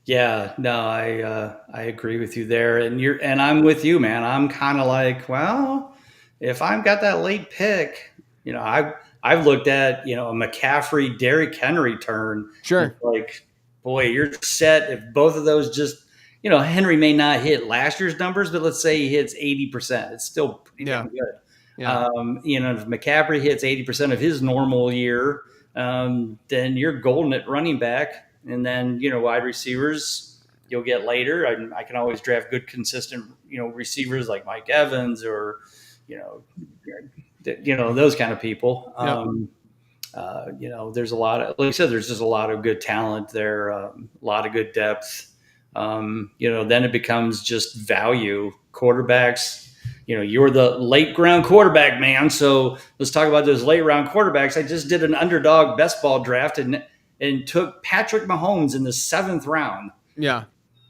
Yeah, no, I agree with you there, and I'm with you, man. I'm kind of like, well, if I've got that late pick, I've looked at a McCaffrey, Derrick Henry turn, sure, like boy, you're set if both of those just, Henry may not hit last year's numbers, but let's say he hits 80%. It's still pretty Yeah. damn good. Yeah. If McCaffrey hits 80% of his normal year, then you're golden at running back. And then, wide receivers you'll get later. I can always draft good, consistent, receivers like Mike Evans or, you know, those kind of people. There's a lot of, like I said, there's just a lot of good talent there, a lot of good depth. Then it becomes just value. Quarterbacks, you're the late round quarterback, man. So let's talk about those late round quarterbacks. I just did an underdog best ball draft and took Patrick Mahomes in the 7th round. Yeah.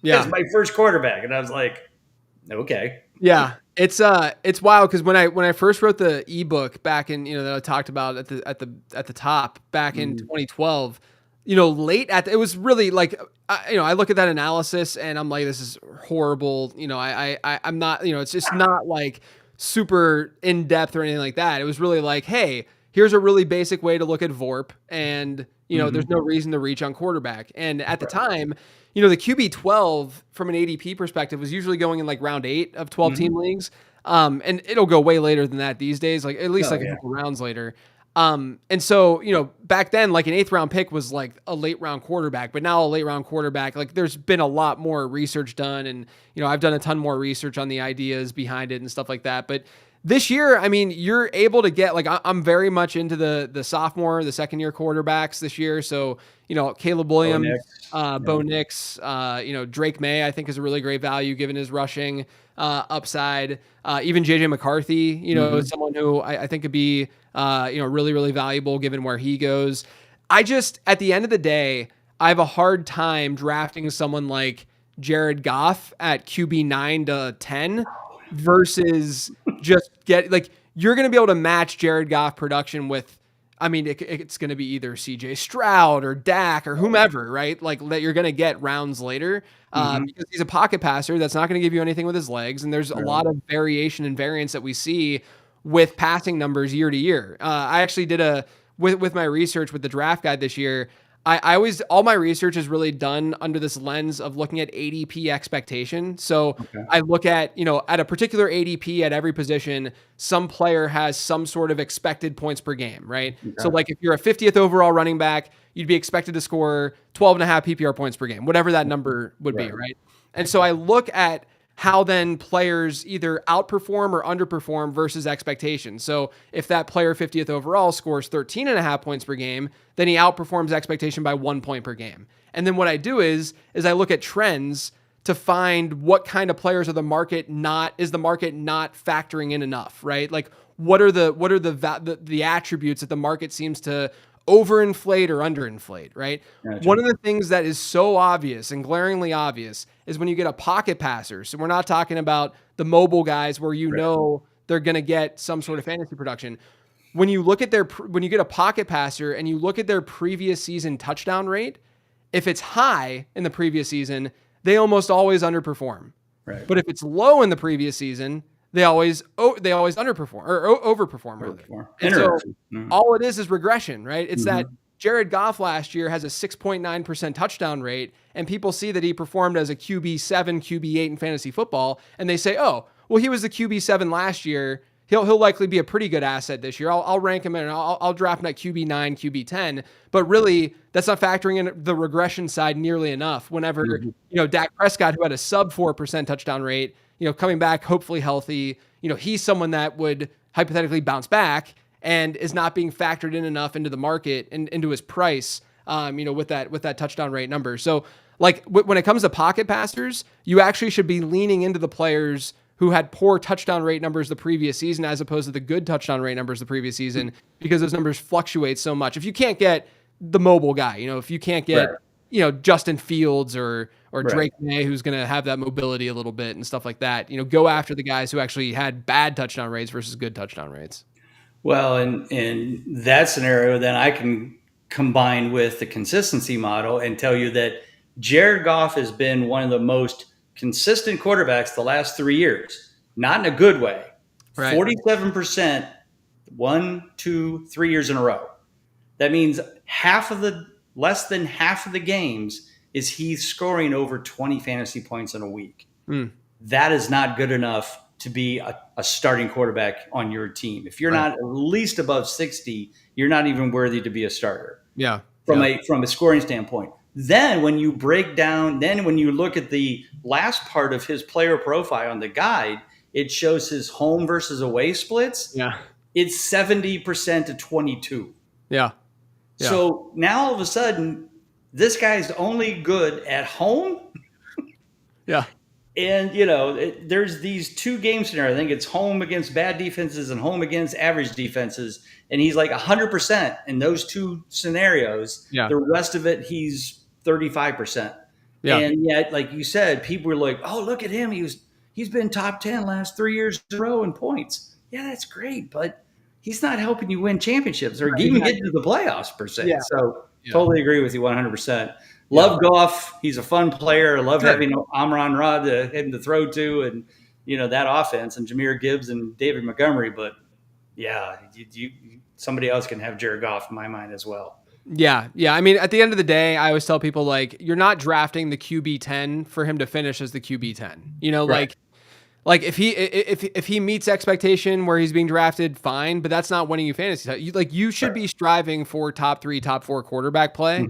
As my first quarterback. And I was like, okay. Yeah. It's wild because when I first wrote the ebook back in, that I talked about at the top back in 2012, it was really like, I look at that analysis and I'm like, this is horrible. I'm not, it's just not like super in depth or anything like that. It was really like, hey, here's a really basic way to look at VORP and, there's no reason to reach on quarterback. And at the time, the QB 12 from an ADP perspective was usually going in like round 8 of 12 team leagues. And it'll go way later than that these days, like at least a couple rounds later. And so, back then, like an 8th round pick was like a late round quarterback, but now a late round quarterback, like there's been a lot more research done. And, I've done a ton more research on the ideas behind it and stuff like that. But this year, I mean, you're able to get like, I'm very much into the sophomore, the second year quarterbacks this year. So, Caleb Williams, Bo Nix, Drake May, I think is a really great value given his rushing upside. Even JJ McCarthy, is someone who I think could be, really, really valuable given where he goes. At the end of the day, I have a hard time drafting someone like Jared Goff at QB 9 to 10 versus just you're going to be able to match Jared Goff production with, it's going to be either CJ Stroud or Dak or whomever, right? Like that you're going to get rounds later because he's a pocket passer. That's not going to give you anything with his legs. And there's a lot of variation and variance that we see with passing numbers year to year. I actually did with my research with the draft guide this year. All my research is really done under this lens of looking at ADP expectation. So I look at, at a particular ADP at every position, some player has some sort of expected points per game, right? Okay. So like if you're a 50th overall running back, you'd be expected to score 12.5 PPR points per game, whatever that number would be, right? And so I look at how then players either outperform or underperform versus expectations. So if that player 50th overall scores 13.5 points per game, then he outperforms expectation by 1 point per game. And then what I do is I look at trends to find what kind of players are the market not factoring in enough, right? Like what are the attributes that the market seems to overinflate or underinflate, right? Gotcha. One of the things that is so obvious and glaringly obvious is when you get a pocket passer. So we're not talking about the mobile guys where they're going to get some sort of fantasy production. When you look at when you get a pocket passer and you look at their previous season touchdown rate, if it's high in the previous season, they almost always underperform. Right. But if it's low in the previous season, they always underperform or overperform. And so all it is regression, right? It's that Jared Goff last year has a 6.9% touchdown rate, and people see that he performed as a QB7, QB8 in fantasy football, and they say, oh, well, he was the QB7 last year. He'll likely be a pretty good asset this year. I'll rank him in, and I'll draft him at QB9, QB10. But really, that's not factoring in the regression side nearly enough. Whenever Dak Prescott, who had a sub 4% touchdown rate, coming back hopefully healthy, he's someone that would hypothetically bounce back and is not being factored in enough into the market and into his price, with that touchdown rate number. So like when it comes to pocket passers, you actually should be leaning into the players who had poor touchdown rate numbers the previous season as opposed to the good touchdown rate numbers the previous season, because those numbers fluctuate so much. If you can't get the mobile guy, if you can't get, Justin Fields or Drake May, who's going to have that mobility a little bit and stuff like that, go after the guys who actually had bad touchdown rates versus good touchdown rates. Well, in that scenario, then I can combine with the consistency model and tell you that Jared Goff has been one of the most consistent quarterbacks the last 3 years, not in a good way. Right. 47%, 1, 2, 3 years in a row. That means less than half of the games is he's scoring over 20 fantasy points in a week. Mm. That is not good enough to be a starting quarterback on your team. If you're not at least above 60, you're not even worthy to be a starter. Yeah. From a scoring standpoint. Then when you break down, then when you look at the last part of his player profile on the guide, it shows his home versus away splits. Yeah. It's 70% to 22. Yeah. So now all of a sudden, this guy's only good at home. Yeah. And, there's these two game scenarios. I think it's home against bad defenses and home against average defenses. And he's like 100% in those two scenarios. Yeah. The rest of it, he's 35%. Yeah. And yet, like you said, people were like, oh, look at him. He's been top 10 last 3 years in a row in points. Yeah, that's great. But he's not helping you win championships or even get to the playoffs per se. Yeah. So totally agree with you 100%. Love Goff. He's a fun player. Love having Amon Ra to him to throw to, and that offense and Jahmyr Gibbs and David Montgomery. But yeah, somebody else can have Jared Goff in my mind as well. Yeah. I mean, at the end of the day, I always tell people like you're not drafting the QB 10 for him to finish as the QB 10. Like if he meets expectation where he's being drafted, fine, but that's not winning you fantasy. You should be striving for top 3, top 4 quarterback play,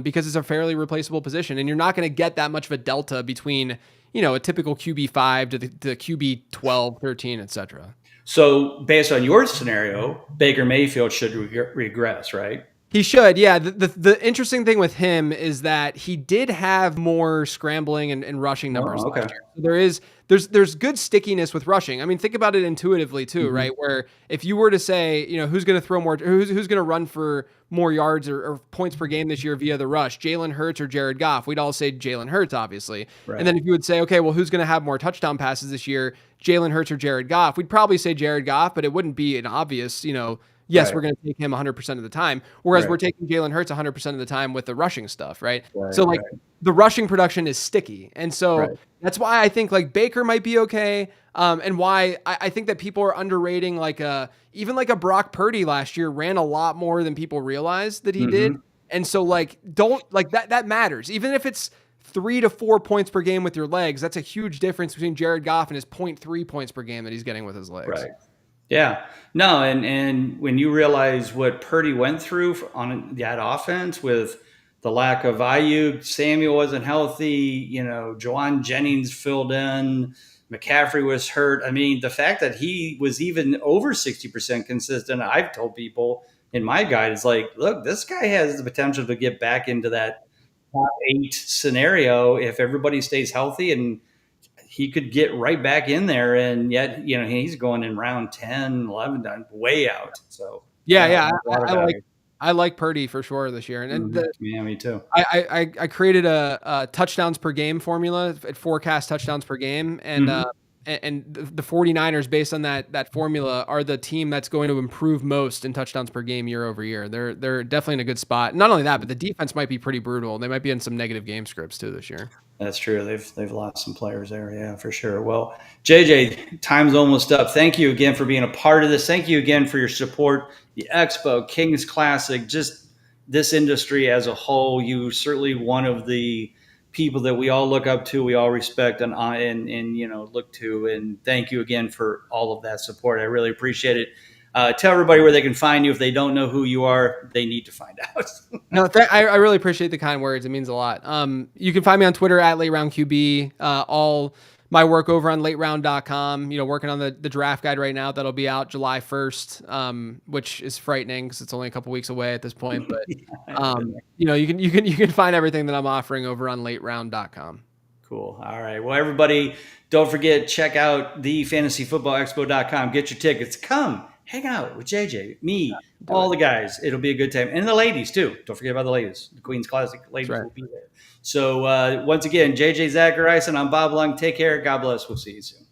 because it's a fairly replaceable position, and you're not going to get that much of a delta between a typical QB 5 to the QB 12, 13, etc. So based on your scenario, Baker Mayfield should regress, right? He should, yeah. The interesting thing with him is that he did have more scrambling and rushing numbers last year. So there's good stickiness with rushing. I mean, think about it intuitively too, right? Where if you were to say, who's going to throw more, who's going to run for more yards or points per game this year via the rush, Jalen Hurts or Jared Goff, we'd all say Jalen Hurts, obviously. Right. And then if you would say, okay, well, who's going to have more touchdown passes this year, Jalen Hurts or Jared Goff, we'd probably say Jared Goff, but it wouldn't be an obvious, yes, we're going to take him 100% of the time, whereas we're taking Jalen Hurts 100% of the time with the rushing stuff, right? So the rushing production is sticky. And so that's why I think like Baker might be okay, and why I think that people are underrating even a Brock Purdy last year ran a lot more than people realized that he did. And so that matters. Even if it's 3 to 4 points per game with your legs, that's a huge difference between Jared Goff and his 0.3 points per game that he's getting with his legs. Right. Yeah, no, and when you realize what Purdy went through on that offense with the lack of Ayuk, Samuel wasn't healthy, Juwan Jennings filled in, McCaffrey was hurt. I mean, the fact that he was even over 60% consistent, I've told people in my guide, is like, look, this guy has the potential to get back into that top 8 scenario if everybody stays healthy, and he could get right back in there, and yet, he's going in round 10, 11, way out. So I like Purdy for sure this year. And me too. I created a touchdowns per game formula. It forecasts touchdowns per game. And, and the 49ers, based on that formula, are the team that's going to improve most in touchdowns per game year over year. They're definitely in a good spot. Not only that, but the defense might be pretty brutal. They might be in some negative game scripts too this year. That's true. They've lost some players there. Yeah, for sure. Well, JJ, time's almost up. Thank you again for being a part of this. Thank you again for your support, the Expo, Kings Classic, just this industry as a whole. You certainly one of the people that we all look up to, we all respect and look to. And thank you again for all of that support. I really appreciate it. Tell everybody where they can find you. If they don't know who you are, they need to find out. No, I really appreciate the kind words. It means a lot. You can find me on Twitter at LateRoundQB. All my work over on LateRound.com. Working on the draft guide right now. That'll be out July 1st, which is frightening because it's only a couple weeks away at this point. But you can find everything that I'm offering over on LateRound.com. Cool. All right. Well, everybody, don't forget, check out the FantasyFootballExpo.com. Get your tickets. Come. Hang out with JJ, me, all the guys. It'll be a good time. And the ladies, too. Don't forget about the ladies. The Queen's Classic ladies will be there. So, once again, JJ Zachariason, I'm Bob Lung. Take care. God bless. We'll see you soon.